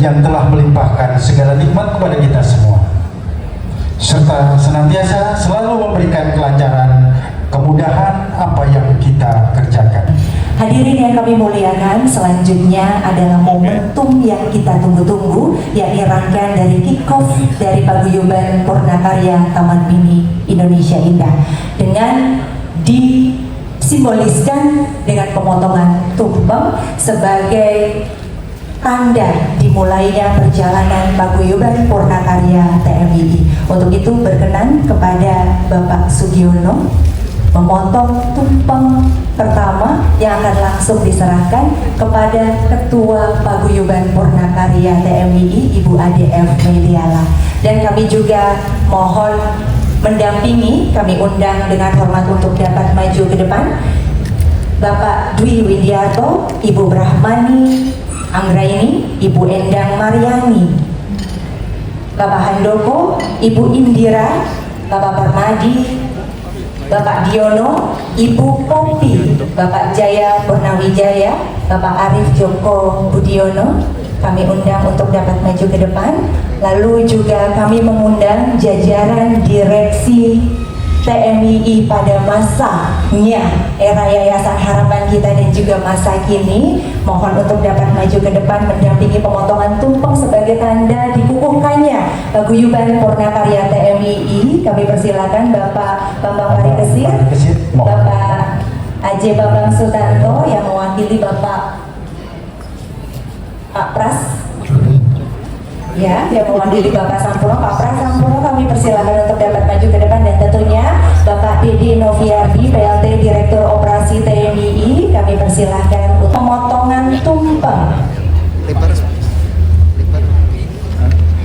yang telah melimpahkan segala nikmat kepada kita semua, serta senantiasa selalu memberikan kelancaran, kemudahan apa yang kita kerjakan. Hadirin yang kami muliakan, selanjutnya adalah momentum yang kita tunggu-tunggu, yakni rangkaian dari kick-off dari Paguyuban Purnakarya Taman Mini Indonesia Indah, dengan disimboliskan dengan pemotongan tumpeng sebagai tanda dimulainya perjalanan Paguyuban Purnakarya TMII. Untuk itu berkenan kepada Bapak Sugiono memotong tumpeng pertama yang akan langsung diserahkan kepada Ketua Paguyuban Purnakarya TMII Ibu ADF Mediala. Dan kami juga mohon mendampingi, kami undang dengan hormat untuk dapat maju ke depan Bapak Dwi Widiarto, Ibu Brahmani Anggraini, Ibu Endang Mariani, Bapak Handoko, Ibu Indira, Bapak Permadi, Bapak Diono, Ibu Popi, Bapak Jaya Purnawijaya, Bapak Arif Joko Budiono, kami undang untuk dapat maju ke depan. Lalu juga kami mengundang jajaran direksi TMII pada masanya era Yayasan Harapan Kita dan juga masa kini, mohon untuk dapat maju ke depan mendampingi pemotongan tumpeng sebagai tanda dikukuhkannya Paguyuban Purnakarya TMII. Kami persilakan Bapak Bambang Parikesit, Bapak Aje Bambang Sutanto yang mewakili Bapak Pak Pras, ya, yang mewakili Bapak Sampurno, Pak Pras Sampurno, kami persilakan untuk dapat maju ke depan, dan tentunya Bapak Dede Noviardi, PLT Direktur Operasi TMII, kami persilahkan untuk pemotongan tumpeng.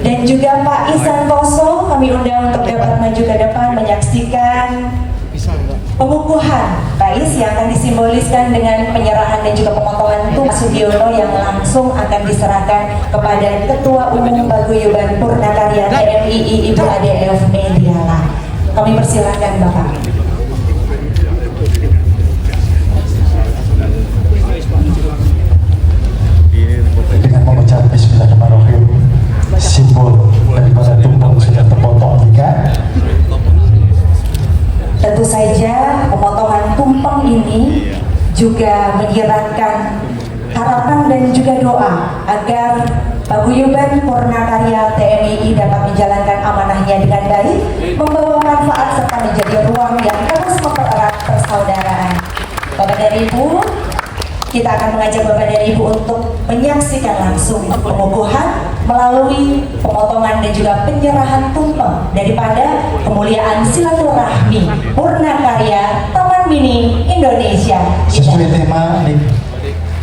Dan juga Pak Isan Koso, kami undang untuk dapat maju ke depan menyaksikan pengukuhan Pak Is yang akan disimboliskan dengan penyerahan dan juga pemotongan tumpeng Sugiono yang langsung akan diserahkan kepada Ketua Umum Paguyuban Purnakarya TMII Ibu ADF Mediala. Kami persilakan Bapak. Dengan mengucap Bismillahirrahmanirrahim, simbol daripada tumpeng sudah terpotong juga. Tentu saja pemotongan tumpeng ini juga menyiratkan harapan dan juga doa agar Paguyuban Purnakarya TMII dapat menjalankan amanahnya dengan baik, membawa manfaat serta menjadi ruang yang terus mempererat persaudaraan. Bapak dan Ibu, kita akan mengajak Bapak dan Ibu untuk menyaksikan langsung pengukuhan melalui pemotongan dan juga penyerahan tumpeng daripada kemuliaan silaturahmi Purnakarya Taman Mini Indonesia. Sesuai tema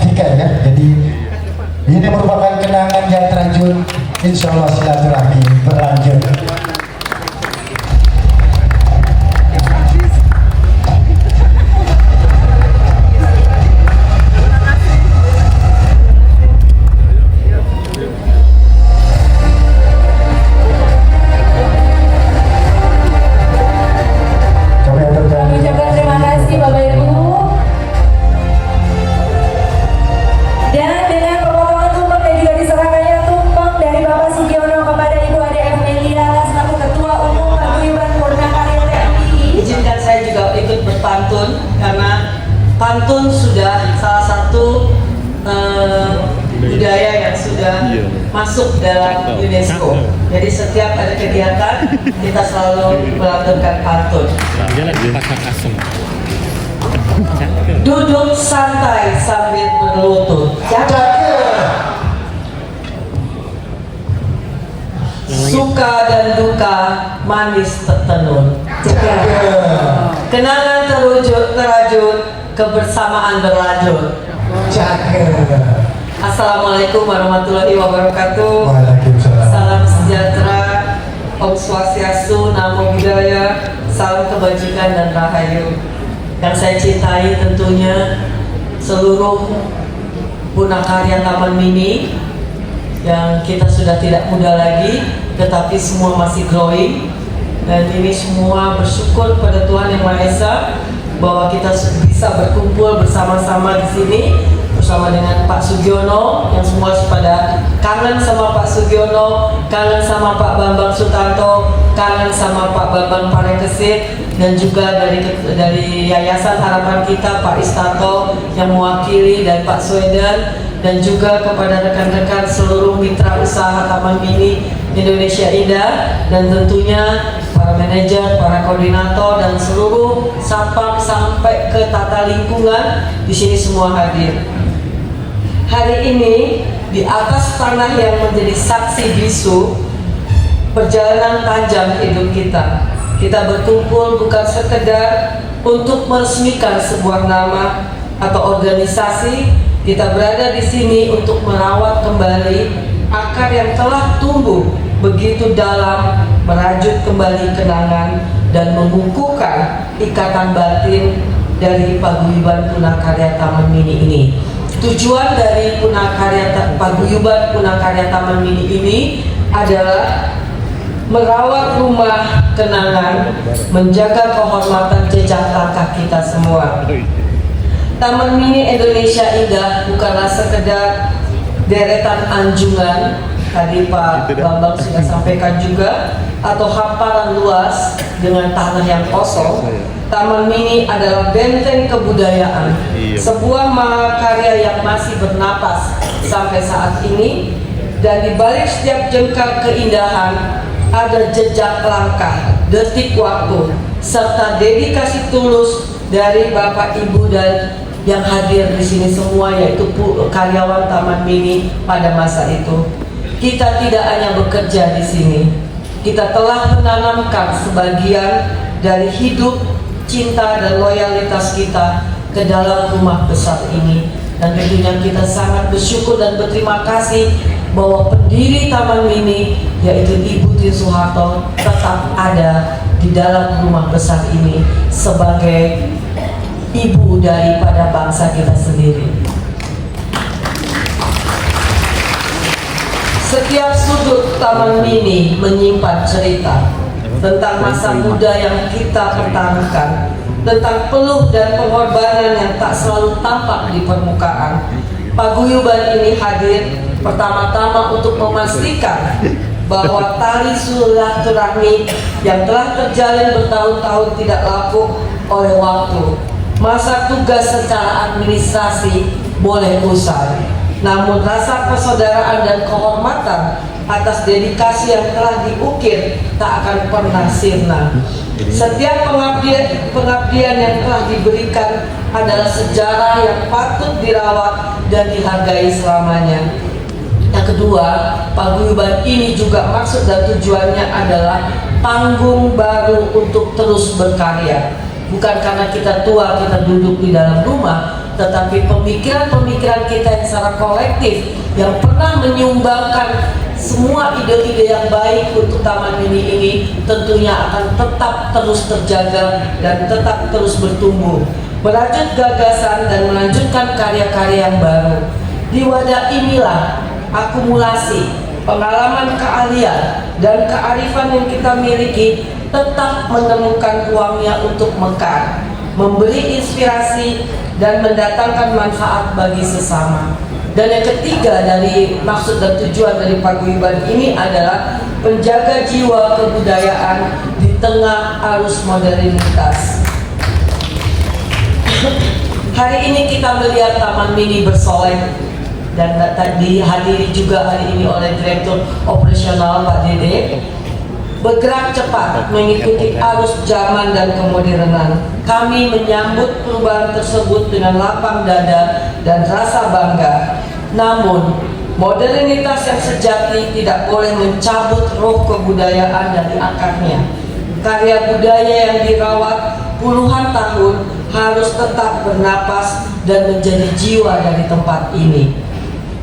tiga ya, jadi ini merupakan kenangan yang terlanjur, insya Allah silaturahmi berlanjut. Pantun sudah salah satu budaya yang sudah masuk dalam UNESCO. Jadi setiap ada kegiatan kita selalu melantunkan pantun. Duduk santai sambil berlutut, suka dan duka manis tertenun, kenangan terajut, kebersamaan berlanjut. Assalamualaikum warahmatullahi wabarakatuh. Salam sejahtera, Om Swastiastu, Namo Buddhaya, salam kebajikan dan rahayu. Yang saya cintai tentunya seluruh Purnakarya Taman Mini yang kita sudah tidak muda lagi, tetapi semua masih growing. Dan ini semua bersyukur pada Tuhan Yang Maha Esa bahwa kita bisa berkumpul bersama-sama di sini. bersama dengan Pak Sugiono, yang semua pada kangen sama Pak Sugiono, kangen sama Pak Bambang Sutanto, kangen sama Pak Bambang Parekesit, dan juga dari Yayasan Harapan Kita Pak Istanto yang mewakili, dan Pak Sweden, dan juga kepada rekan-rekan seluruh mitra usaha Taman Mini Indonesia Indah, dan tentunya para manajer, para koordinator, dan seluruh satpam sampai ke tata lingkungan di sini semua hadir. Hari ini di atas tanah yang menjadi saksi bisu perjalanan panjang hidup kita, kita berkumpul bukan sekedar untuk meresmikan sebuah nama atau organisasi. Kita berada di sini untuk merawat kembali akar yang telah tumbuh begitu dalam, merajut kembali kenangan dan mengukuhkan ikatan batin dari paguyuban Punakarya Taman Mini ini. Tujuan dari paguyuban Punakarya Taman Mini ini adalah merawat rumah kenangan, menjaga kehormatan jejak langkah kita semua. Taman Mini Indonesia Indah bukanlah sekedar deretan anjungan, tadi Pak Bambang sudah sampaikan juga, atau hamparan luas dengan tanah yang kosong. Taman Mini adalah benteng kebudayaan, sebuah mahakarya yang masih bernapas sampai saat ini, dan di balik setiap jengkal keindahan ada jejak langkah, detik waktu, serta dedikasi tulus dari Bapak Ibu dan yang hadir di sini semua, yaitu karyawan Taman Mini pada masa itu. Kita tidak hanya bekerja di sini, kita telah menanamkan sebagian dari hidup, cinta, dan loyalitas kita ke dalam rumah besar ini. Dan tentunya kita sangat bersyukur dan berterima kasih bahwa pendiri Taman Mini, yaitu Ibu Tien Soeharto, tetap ada di dalam rumah besar ini sebagai ibu daripada bangsa kita sendiri. Setiap sudut Taman Mini menyimpan cerita tentang masa muda yang kita pertaruhkan, tentang peluh dan pengorbanan yang tak selalu tampak di permukaan. Paguyuban ini hadir pertama-tama untuk memastikan bahwa tali silaturahmi yang telah terjalin bertahun-tahun tidak lapuk oleh waktu. Masa tugas secara administrasi boleh usai, namun rasa persaudaraan dan kehormatan atas dedikasi yang telah diukir tak akan pernah sirna. Setiap pengabdian yang telah diberikan adalah sejarah yang patut dirawat dan dihargai selamanya. Yang kedua, paguyuban ini juga maksud dan tujuannya adalah panggung baru untuk terus berkarya. Bukan karena kita tua, kita duduk di dalam rumah, tetapi pemikiran-pemikiran kita yang secara kolektif, yang pernah menyumbangkan semua ide-ide yang baik untuk Taman Mini ini, tentunya akan tetap terus terjaga dan tetap terus bertumbuh, merajut gagasan dan melanjutkan karya-karya yang baru. Di wadah inilah akumulasi pengalaman, keahlian, dan kearifan yang kita miliki tetap menemukan ruangnya untuk mekar, memberi inspirasi, dan mendatangkan manfaat bagi sesama. Dan yang ketiga dari maksud dan tujuan dari paguyuban ini adalah penjaga jiwa kebudayaan di tengah arus modernitas. Hari ini kita melihat Taman Mini bersolek, dan dihadiri juga hari ini oleh Direktur Operasional Pak Dede, bergerak cepat mengikuti arus zaman dan kemodernan. Kami menyambut perubahan tersebut dengan lapang dada dan rasa bangga. Namun, modernitas yang sejati tidak boleh mencabut roh kebudayaan dari akarnya. Karya budaya yang dirawat puluhan tahun harus tetap bernapas dan menjadi jiwa dari tempat ini.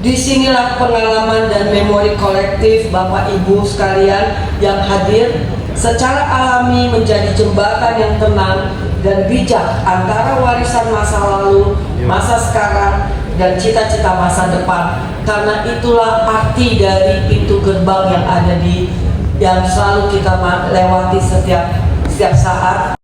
Disinilah pengalaman dan memori kolektif Bapak Ibu sekalian yang hadir secara alami menjadi jembatan yang tenang dan bijak antara warisan masa lalu, masa sekarang, dan cita-cita masa depan. Karena itulah arti dari pintu gerbang yang ada yang selalu kita lewati setiap saat.